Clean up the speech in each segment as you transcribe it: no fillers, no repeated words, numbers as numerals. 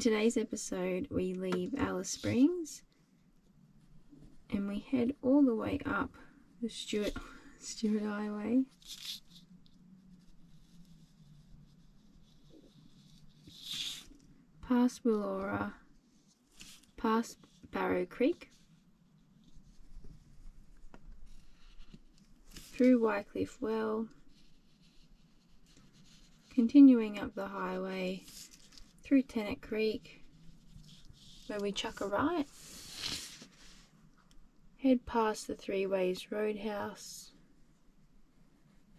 today's episode, we leave Alice Springs and we head all the way up the Stewart Highway. Past Willora, past Barrow Creek, through Wycliffe Well, continuing up the highway through Tennant Creek, where we chuck a right, head past the Three Ways Roadhouse,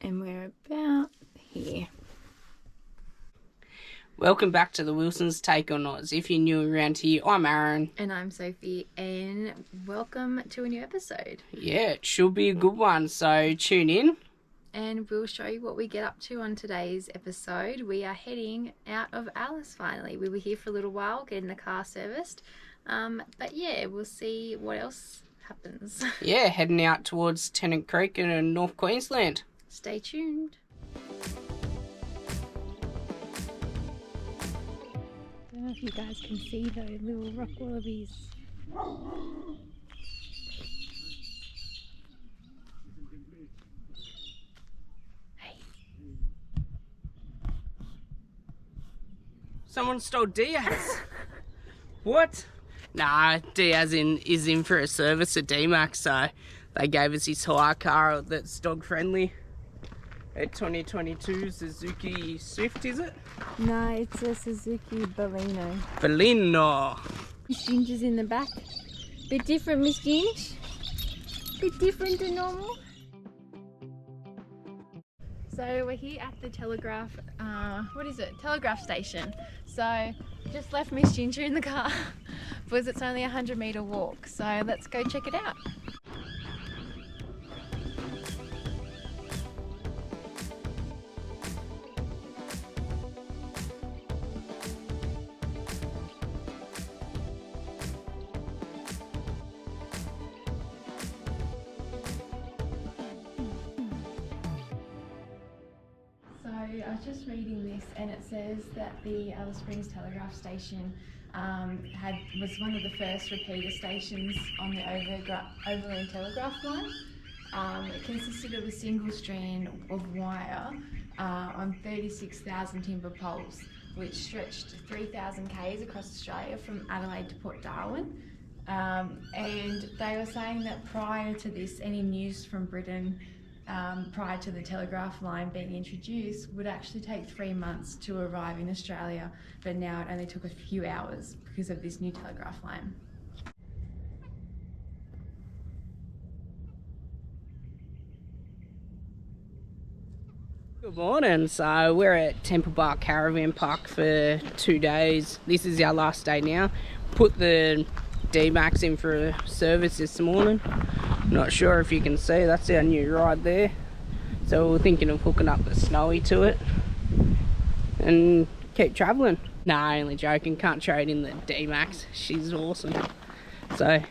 and we're about here. Welcome back to the Wilsons Take on Oz. If you're new around here, I'm Aaron. And I'm Sophie, and welcome to a new episode. Yeah, it should be a good one, so tune in. And we'll show you what we get up to on today's episode. We are heading out of Alice finally. We were here for a little while, getting the car serviced. But yeah, we'll see what else happens. Yeah, heading out towards Tennant Creek in North Queensland. Stay tuned. I don't know if you guys can see those little rock wallabies. Someone stole Diaz. What? Nah, Diaz is in for a service at D-Max, so they gave us his hire car that's dog friendly. A 2022 Suzuki Swift, is it? No, it's a Suzuki Baleno. Baleno. Miss Ginger's in the back. Bit different, Miss Ginge. Bit different than normal. So we're here at the Telegraph Station. So just left Miss Ginger in the car because it's only a 100-metre walk. So let's go check it out. I was just reading this, and it says that the Alice Springs Telegraph Station was one of the first repeater stations on the overland telegraph line. It consisted of a single strand of wire on 36,000 timber poles, which stretched 3,000 k's across Australia from Adelaide to Port Darwin. And they were saying that prior to this, any news from Britain prior to the telegraph line being introduced would actually take 3 months to arrive in Australia, but now it only took a few hours because of this new telegraph line. Good morning. So we're at Temple Bar Caravan Park for 2 days. This is our last day now. Put the D-Max in for a service this morning. Not sure if you can see, that's our new ride there. So we're thinking of hooking up the Snowy to it and keep travelling. Nah, only joking, can't trade in the D-Max, she's awesome. So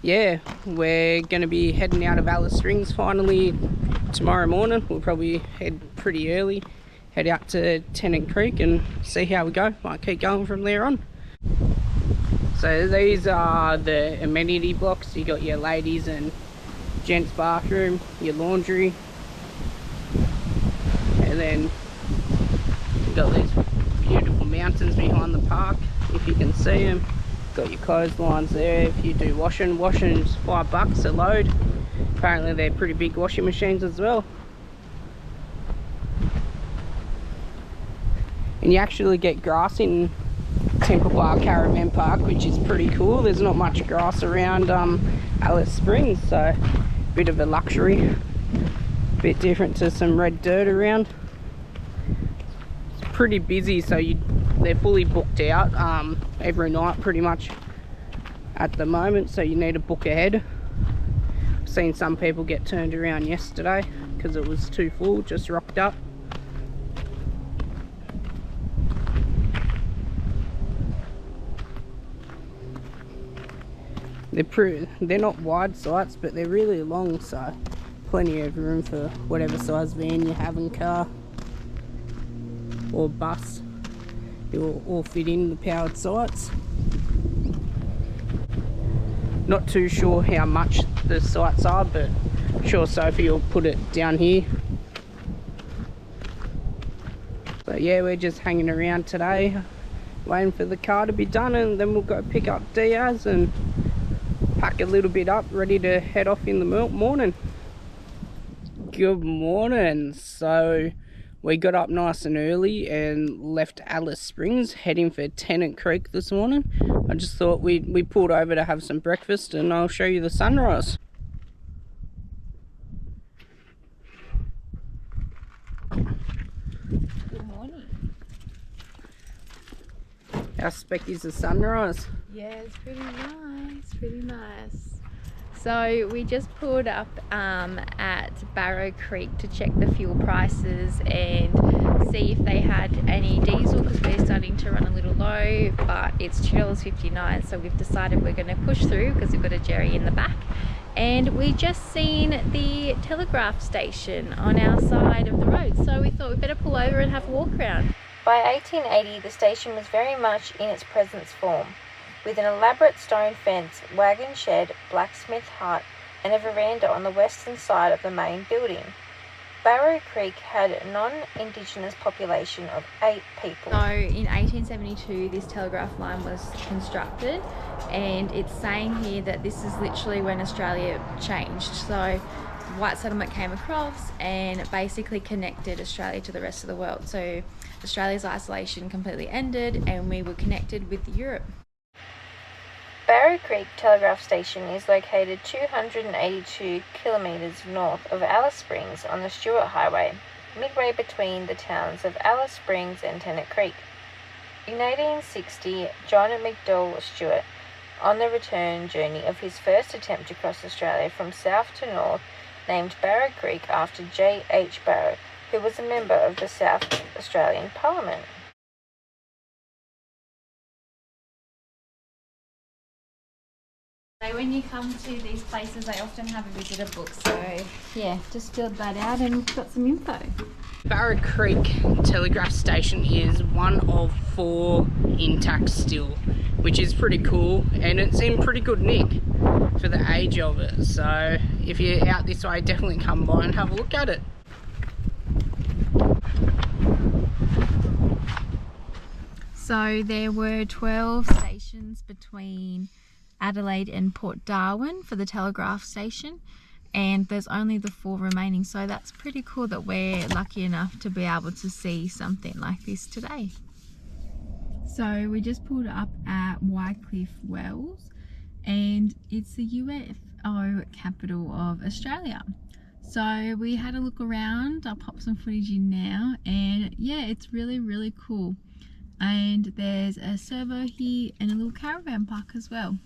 yeah, we're going to be heading out of Alice Springs finally tomorrow morning. We'll probably head pretty early, head out to Tennant Creek and see how we go. Might keep going from there on. So these are the amenity blocks. You got your ladies and gents bathroom, your laundry, and then you've got these beautiful mountains behind the park, if you can see them. Got your clotheslines there if you do washing. Washing's $5 a load. Apparently they're pretty big washing machines as well. And you actually get grass in Temple Bar Caravan Park, which is pretty cool. There's not much grass around Alice Springs, so bit of a luxury, bit different to some red dirt around. It's pretty busy, so they're fully booked out every night pretty much at the moment, so you need to book ahead. I've seen some people get turned around yesterday because it was too full, just rocked up. They're not wide sites, but they're really long, so plenty of room for whatever size van you have in car or bus. It'll all fit in the powered sites. Not too sure how much the sites are, but I'm sure Sophie will put it down here. But yeah, we're just hanging around today, waiting for the car to be done, and then we'll go pick up Diaz and pack a little bit up, ready to head off in the morning. Good morning. So we got up nice and early and left Alice Springs, heading for Tennant Creek this morning. I just thought we pulled over to have some breakfast, and I'll show you the sunrise. Good morning. How spec is the sunrise? Yeah, it's pretty nice. So we just pulled up at Barrow Creek to check the fuel prices and see if they had any diesel, because we're starting to run a little low, but it's $2.59, so we've decided we're going to push through because we've got a Jerry in the back. And we just seen the Telegraph Station on our side of the road, so we thought we'd better pull over and have a walk around. By 1880, the station was very much in its present form, with an elaborate stone fence, wagon shed, blacksmith hut, and a veranda on the western side of the main building. Barrow Creek had a non-Indigenous population of 8 people. So in 1872 this telegraph line was constructed, and it's saying here that this is literally when Australia changed. So white settlement came across and basically connected Australia to the rest of the world. So Australia's isolation completely ended and we were connected with Europe. Barrow Creek Telegraph Station is located 282 kilometres north of Alice Springs on the Stuart Highway, midway between the towns of Alice Springs and Tennant Creek. In 1860, John McDowell Stuart, on the return journey of his first attempt to cross Australia from south to north, named Barrow Creek after J.H. Barrow, who was a member of the South Australian Parliament. So when you come to these places, they often have a visitor book, so yeah, just filled that out and got some info. Barra Creek Telegraph Station is one of 4 intact still, which is pretty cool, and it's in pretty good nick for the age of it. So if you're out this way, definitely come by and have a look at it. So there were 12 stations between Adelaide and Port Darwin for the Telegraph Station, and there's only the 4 remaining, so that's pretty cool that we're lucky enough to be able to see something like this today. So we just pulled up at Wycliffe Wells, and it's the UFO capital of Australia. So we had a look around. I'll pop some footage in now, and yeah, it's really cool. And there's a servo here and a little caravan park as well.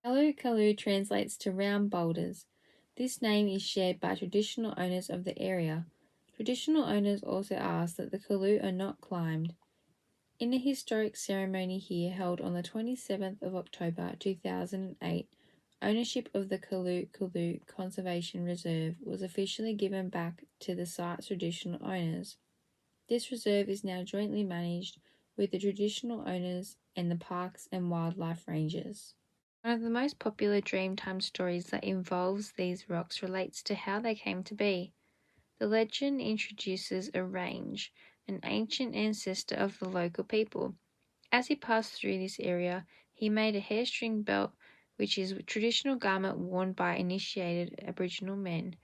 Karlu Karlu translates to round boulders. This name is shared by traditional owners of the area. Traditional owners also ask that the Karlu are not climbed. In a historic ceremony here held on the 27th of October 2008, ownership of the Karlu Karlu Conservation Reserve was officially given back to the site's traditional owners. This reserve is now jointly managed with the traditional owners and the parks and wildlife rangers. One of the most popular Dreamtime stories that involves these rocks relates to how they came to be. The legend introduces a range, an ancient ancestor of the local people. As he passed through this area, he made a hairstring belt, which is a traditional garment worn by initiated Aboriginal men.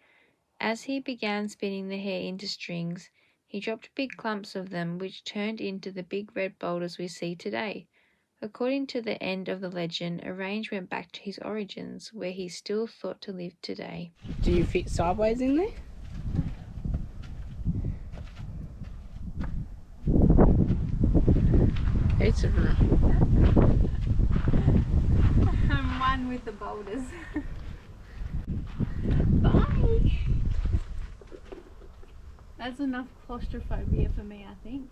As he began spinning the hair into strings, he dropped big clumps of them, which turned into the big red boulders we see today. According to the end of the legend, a range went back to his origins, where he's still thought to live today. Do you fit sideways in there? Heaps of room. I'm one with the boulders. Bye! That's enough claustrophobia for me, I think.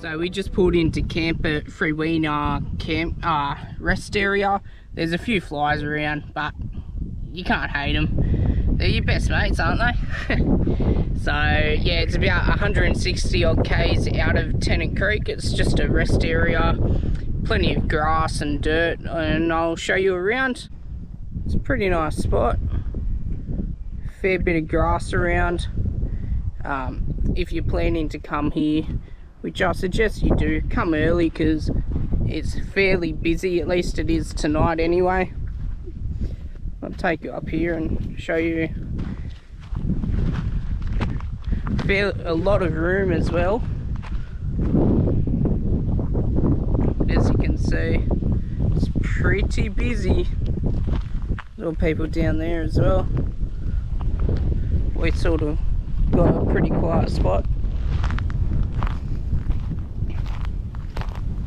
So we just pulled into camp at Freeweener camp rest area. There's a few flies around, but you can't hate them. They're your best mates, aren't they? So yeah, it's about 160 odd k's out of Tennant Creek. It's just a rest area, plenty of grass and dirt, and I'll show you around. It's a pretty nice spot. Fair bit of grass around. If you're planning to come here, which I suggest you do, come early because it's fairly busy, at least it is tonight anyway. I'll take you up here and show you a lot of room as well. As you can see, it's pretty busy. Little people down there as well. We sort of got a pretty quiet spot.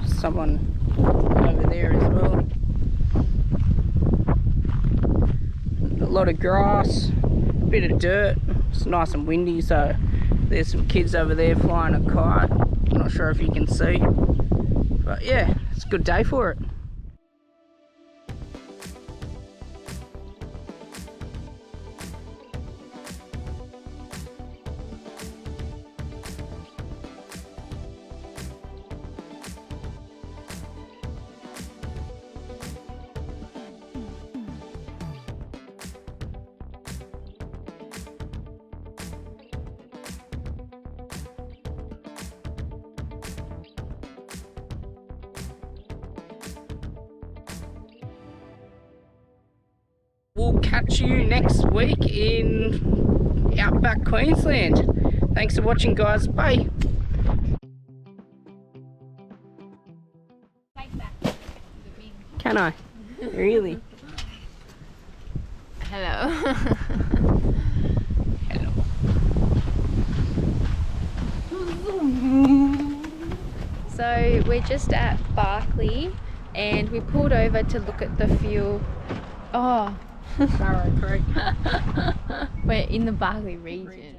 Someone over there as well. A lot of grass, a bit of dirt. It's nice and windy, so there's some kids over there flying a kite. I'm not sure if you can see, but yeah, it's a good day for it. We'll catch you next week in Outback, Queensland. Thanks for watching, guys. Bye. Can I? Really? Hello. Hello. So we're just at Barclay and we pulled over to look at the fuel. Oh. Barrow Creek. We're in the Barclay region.